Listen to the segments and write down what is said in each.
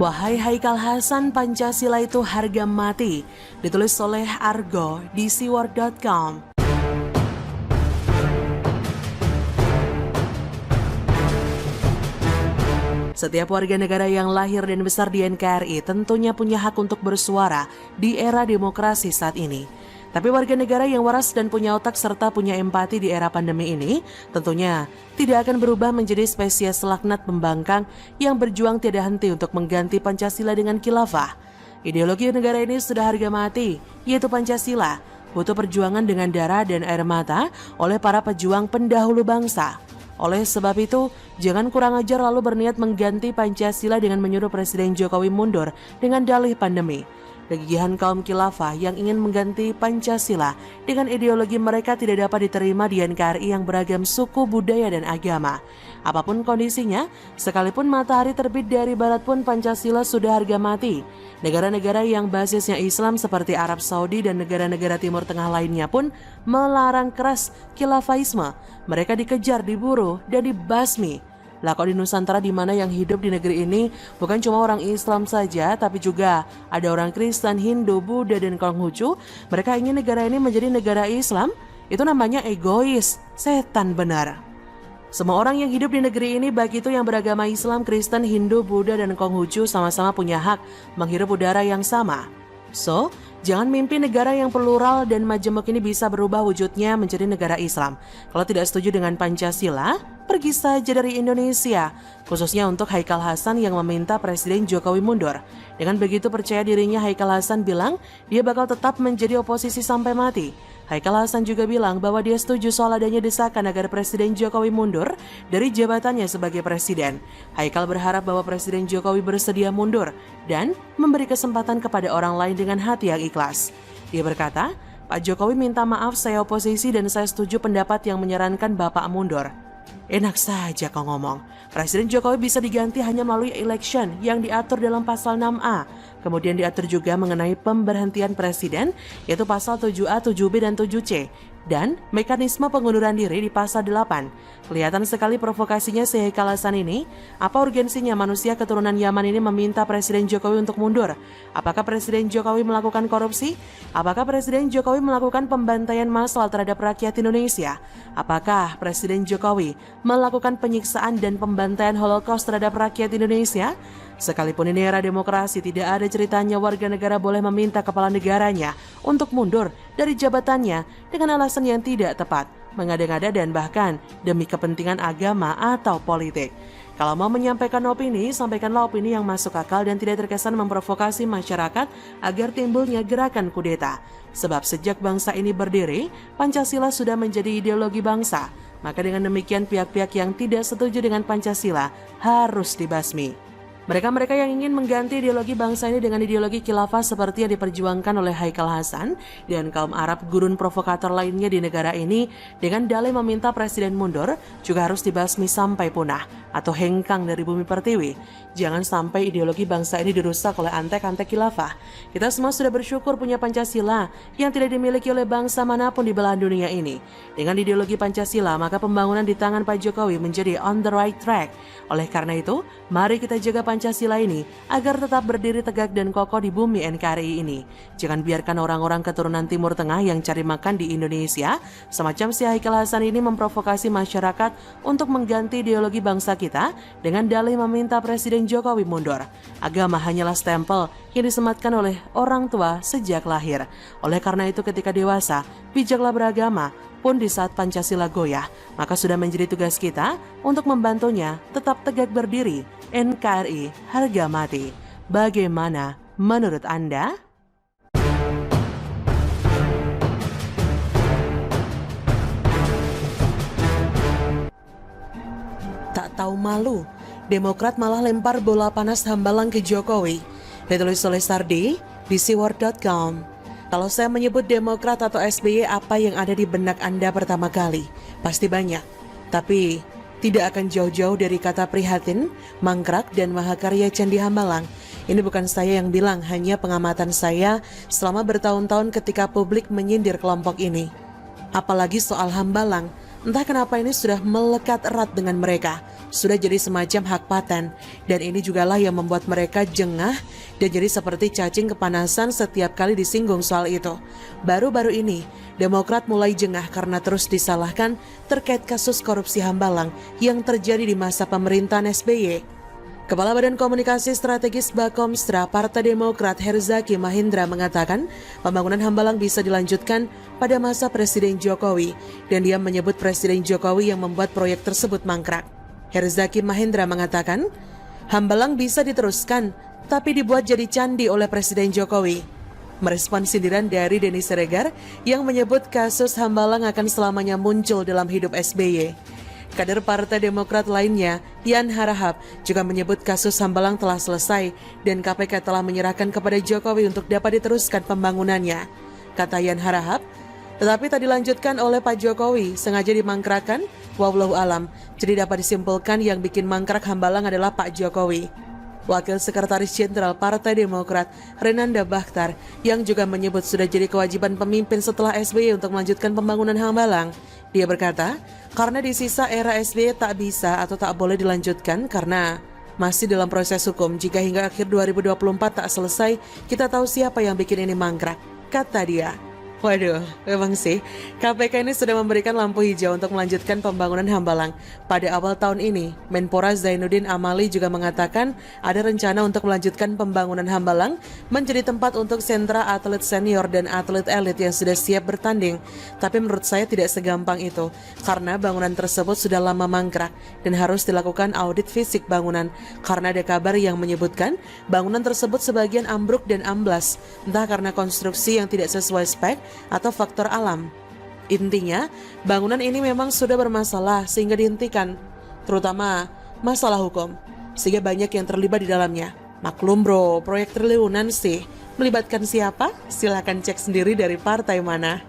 Wahai Haikal Hasan, Pancasila itu harga mati. Ditulis oleh Argo di siwar.com. Setiap warga negara yang lahir dan besar di NKRI tentunya punya hak untuk bersuara di era demokrasi saat ini. Tapi warga negara yang waras dan punya otak serta punya empati di era pandemi ini tentunya tidak akan berubah menjadi spesies laknat pembangkang yang berjuang tiada henti untuk mengganti Pancasila dengan khilafah. Ideologi negara ini sudah harga mati, yaitu Pancasila, butuh perjuangan dengan darah dan air mata oleh para pejuang pendahulu bangsa. Oleh sebab itu, jangan kurang ajar lalu berniat mengganti Pancasila dengan menyuruh Presiden Jokowi mundur dengan dalih pandemi. Kegigihan kaum khilafah yang ingin mengganti Pancasila dengan ideologi mereka tidak dapat diterima di NKRI yang beragam suku, budaya, dan agama. Apapun kondisinya, sekalipun matahari terbit dari barat pun Pancasila sudah harga mati. Negara-negara yang basisnya Islam seperti Arab Saudi dan negara-negara Timur Tengah lainnya pun melarang keras khilafaisme. Mereka dikejar, diburu, dan dibasmi. Lah kok di Nusantara di mana yang hidup di negeri ini bukan cuma orang Islam saja, tapi juga ada orang Kristen, Hindu, Buddha, dan Konghucu. Mereka ingin negara ini menjadi negara Islam. Itu namanya egois, setan benar. Semua orang yang hidup di negeri ini, baik itu yang beragama Islam, Kristen, Hindu, Buddha, dan Konghucu, sama-sama punya hak menghirup udara yang sama. So, jangan mimpi negara yang plural dan majemuk ini bisa berubah wujudnya menjadi negara Islam. Kalau tidak setuju dengan Pancasila, pergi saja dari Indonesia. Khususnya untuk Haikal Hasan yang meminta Presiden Jokowi mundur. Dengan begitu percaya dirinya, Haikal Hasan bilang dia bakal tetap menjadi oposisi sampai mati. Haikal Hasan juga bilang bahwa dia setuju soal adanya desakan agar Presiden Jokowi mundur dari jabatannya sebagai presiden. Haikal berharap bahwa Presiden Jokowi bersedia mundur dan memberi kesempatan kepada orang lain dengan hati yang ikhlas. Dia berkata, Pak Jokowi minta maaf, saya oposisi dan saya setuju pendapat yang menyarankan Bapak mundur. Enak saja kau ngomong. Presiden Jokowi bisa diganti hanya melalui election yang diatur dalam pasal 6A. Kemudian diatur juga mengenai pemberhentian presiden, yaitu pasal 7A, 7B, dan 7C. Dan mekanisme pengunduran diri di pasal 8. Kelihatan sekali provokasinya si Haikal Hasan ini. Apa urgensinya manusia keturunan Yaman ini meminta Presiden Jokowi untuk mundur? Apakah Presiden Jokowi melakukan korupsi? Apakah Presiden Jokowi melakukan pembantaian massal terhadap rakyat Indonesia? Apakah Presiden Jokowi melakukan penyiksaan dan pembantaian Holocaust terhadap rakyat Indonesia? Sekalipun ini era demokrasi, tidak ada ceritanya warga negara boleh meminta kepala negaranya untuk mundur dari jabatannya dengan alasan yang tidak tepat, mengada-ngada, dan bahkan demi kepentingan agama atau politik. Kalau mau menyampaikan opini, sampaikanlah opini yang masuk akal dan tidak terkesan memprovokasi masyarakat agar timbulnya gerakan kudeta. Sebab sejak bangsa ini berdiri, Pancasila sudah menjadi ideologi bangsa. Maka dengan demikian pihak-pihak yang tidak setuju dengan Pancasila harus dibasmi. Mereka-mereka yang ingin mengganti ideologi bangsa ini dengan ideologi khilafah seperti yang diperjuangkan oleh Haikal Hasan dan kaum Arab gurun provokator lainnya di negara ini dengan dalih meminta presiden mundur juga harus dibasmi sampai punah atau hengkang dari bumi pertiwi. Jangan sampai ideologi bangsa ini dirusak oleh antek-antek khilafah. Kita semua sudah bersyukur punya Pancasila yang tidak dimiliki oleh bangsa manapun di belahan dunia ini. Dengan ideologi Pancasila, maka pembangunan di tangan Pak Jokowi menjadi on the right track. Oleh karena itu, mari kita jaga Pancasila ini agar tetap berdiri tegak dan kokoh di bumi NKRI ini. Jangan biarkan orang-orang keturunan Timur Tengah yang cari makan di Indonesia, semacam si Haikal Hasan ini memprovokasi masyarakat untuk mengganti ideologi bangsa kita dengan dalih meminta Presiden Jokowi mundur. Agama hanyalah stempel yang disematkan oleh orang tua sejak lahir. Oleh karena itu ketika dewasa, bijaklah beragama. Pun di saat Pancasila goyah, maka sudah menjadi tugas kita untuk membantunya tetap tegak berdiri. NKRI harga mati. Bagaimana menurut Anda? Tak tahu malu, Demokrat malah lempar bola panas hambalang ke Jokowi. Ditulis oleh Sardi di siwar.com. Kalau saya menyebut Demokrat atau SBY, apa yang ada di benak Anda pertama kali? Pasti banyak. Tapi tidak akan jauh-jauh dari kata prihatin, mangkrak, dan mahakarya Candi Hambalang. Ini bukan saya yang bilang, hanya pengamatan saya selama bertahun-tahun ketika publik menyindir kelompok ini. Apalagi soal Hambalang, Entah kenapa ini sudah melekat erat dengan mereka, sudah jadi semacam hak paten, dan ini jugalah yang membuat mereka jengah dan jadi seperti cacing kepanasan setiap kali disinggung soal itu. Baru-baru ini, Demokrat mulai jengah karena terus disalahkan terkait kasus korupsi Hambalang yang terjadi di masa pemerintahan SBY. Kepala Badan Komunikasi Strategis Bakomstra Partai Demokrat Herzaki Mahendra mengatakan pembangunan Hambalang bisa dilanjutkan pada masa Presiden Jokowi dan dia menyebut Presiden Jokowi yang membuat proyek tersebut mangkrak. Herzaki Mahendra mengatakan Hambalang bisa diteruskan tapi dibuat jadi candi oleh Presiden Jokowi. Merespon sindiran dari Denny Siregar yang menyebut kasus Hambalang akan selamanya muncul dalam hidup SBY. Kader Partai Demokrat lainnya, Yan Harahap, juga menyebut kasus Hambalang telah selesai dan KPK telah menyerahkan kepada Jokowi untuk dapat diteruskan pembangunannya. Kata Yan Harahap, tetapi tak dilanjutkan oleh Pak Jokowi, sengaja dimangkrakan, wallahu alam. Jadi dapat disimpulkan yang bikin mangkrak Hambalang adalah Pak Jokowi. Wakil Sekretaris Jenderal Partai Demokrat, Renanda Bakhtar, yang juga menyebut sudah jadi kewajiban pemimpin setelah SBY untuk melanjutkan pembangunan Hambalang. Dia berkata, karena di sisa era SBY tak bisa atau tak boleh dilanjutkan karena masih dalam proses hukum. Jika hingga akhir 2024 tak selesai, kita tahu siapa yang bikin ini mangkrak, kata dia. Waduh, memang sih, KPK ini sudah memberikan lampu hijau untuk melanjutkan pembangunan Hambalang. Pada awal tahun ini, Menpora Zainuddin Amali juga mengatakan ada rencana untuk melanjutkan pembangunan Hambalang menjadi tempat untuk sentra atlet senior dan atlet elit yang sudah siap bertanding. Tapi menurut saya tidak segampang itu, karena bangunan tersebut sudah lama mangkrak dan harus dilakukan audit fisik bangunan. Karena ada kabar yang menyebutkan bangunan tersebut sebagian ambruk dan amblas, entah karena konstruksi yang tidak sesuai spek atau faktor alam. Intinya, bangunan ini memang sudah bermasalah sehingga dihentikan, terutama masalah hukum, sehingga banyak yang terlibat di dalamnya. Maklum bro, proyek triliunan sih. Melibatkan siapa? Silakan cek sendiri dari partai mana.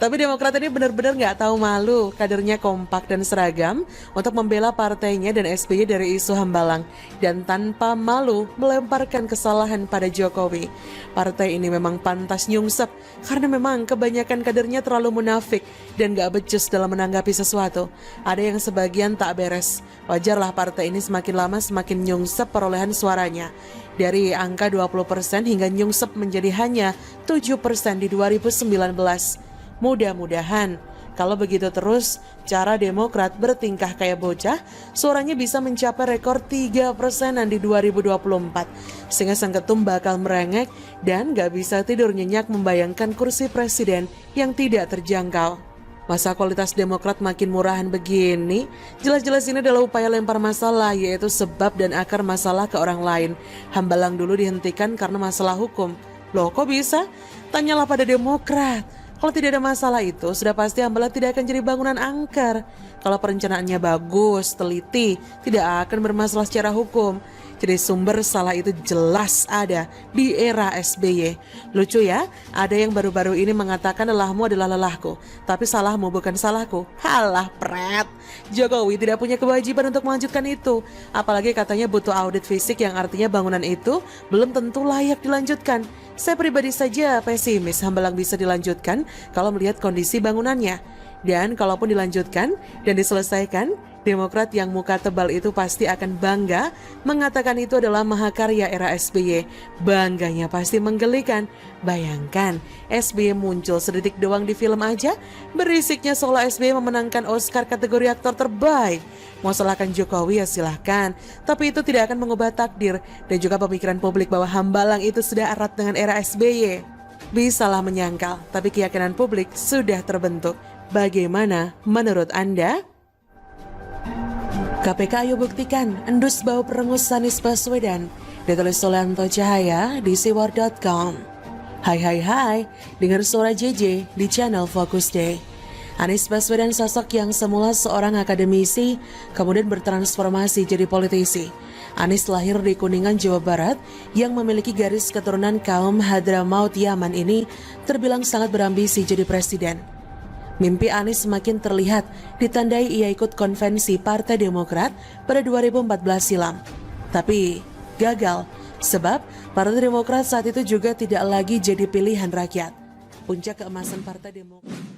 Tapi Demokrat ini benar-benar nggak tahu malu, kadernya kompak dan seragam untuk membela partainya dan SBY dari isu Hambalang dan tanpa malu melemparkan kesalahan pada Jokowi. Partai ini memang pantas nyungsep karena memang kebanyakan kadernya terlalu munafik dan nggak becus dalam menanggapi sesuatu. Ada yang sebagian tak beres. Wajarlah partai ini semakin lama semakin nyungsep perolehan suaranya. Dari angka 20% hingga nyungsep menjadi hanya 7% di 2019. Mudah-mudahan kalau begitu terus cara Demokrat bertingkah kayak bocah, suaranya bisa mencapai rekor 3%-an di 2024. Sehingga sang ketum bakal merengek dan gak bisa tidur nyenyak membayangkan kursi presiden yang tidak terjangkau. Masa kualitas Demokrat makin murahan begini? Jelas-jelas ini adalah upaya lempar masalah, yaitu sebab dan akar masalah ke orang lain. Hambalang dulu dihentikan karena masalah hukum. Loh kok bisa? Tanyalah pada Demokrat. Kalau tidak ada masalah itu, sudah pasti Hambalang tidak akan jadi bangunan angker. Kalau perencanaannya bagus, teliti, tidak akan bermasalah secara hukum. Jadi sumber salah itu jelas ada di era SBY. Lucu ya, ada yang baru-baru ini mengatakan lelahmu adalah lelahku, tapi salahmu bukan salahku. Halah pret. Jokowi tidak punya kewajiban untuk melanjutkan itu. Apalagi katanya butuh audit fisik yang artinya bangunan itu belum tentu layak dilanjutkan. Saya pribadi saja pesimis Hambalang bisa dilanjutkan kalau melihat kondisi bangunannya. Dan kalaupun dilanjutkan dan diselesaikan, Demokrat yang muka tebal itu pasti akan bangga mengatakan itu adalah mahakarya era SBY. Bangganya pasti menggelikan. Bayangkan, SBY muncul sedetik doang di film aja, berisiknya seolah SBY memenangkan Oscar kategori aktor terbaik. Mau salahkan Jokowi ya silahkan, tapi itu tidak akan mengubah takdir dan juga pemikiran publik bahwa Hambalang itu sudah erat dengan era SBY. Bisalah menyangkal, tapi keyakinan publik sudah terbentuk. Bagaimana menurut Anda? KPK ayo buktikan endus bau perengus Anies Baswedan. Ditulis oleh Anto Cahaya di siwar.com. Hai, dengar suara JJ di channel Focus Day. Anies Baswedan sosok yang semula seorang akademisi, kemudian bertransformasi jadi politisi. Anies lahir di Kuningan, Jawa Barat, yang memiliki garis keturunan kaum Hadramaut Yaman ini terbilang sangat berambisi jadi presiden. Mimpi Anies semakin terlihat ditandai ia ikut konvensi Partai Demokrat pada 2014 silam. Tapi gagal, sebab Partai Demokrat saat itu juga tidak lagi jadi pilihan rakyat. Puncak keemasan Partai Demokrat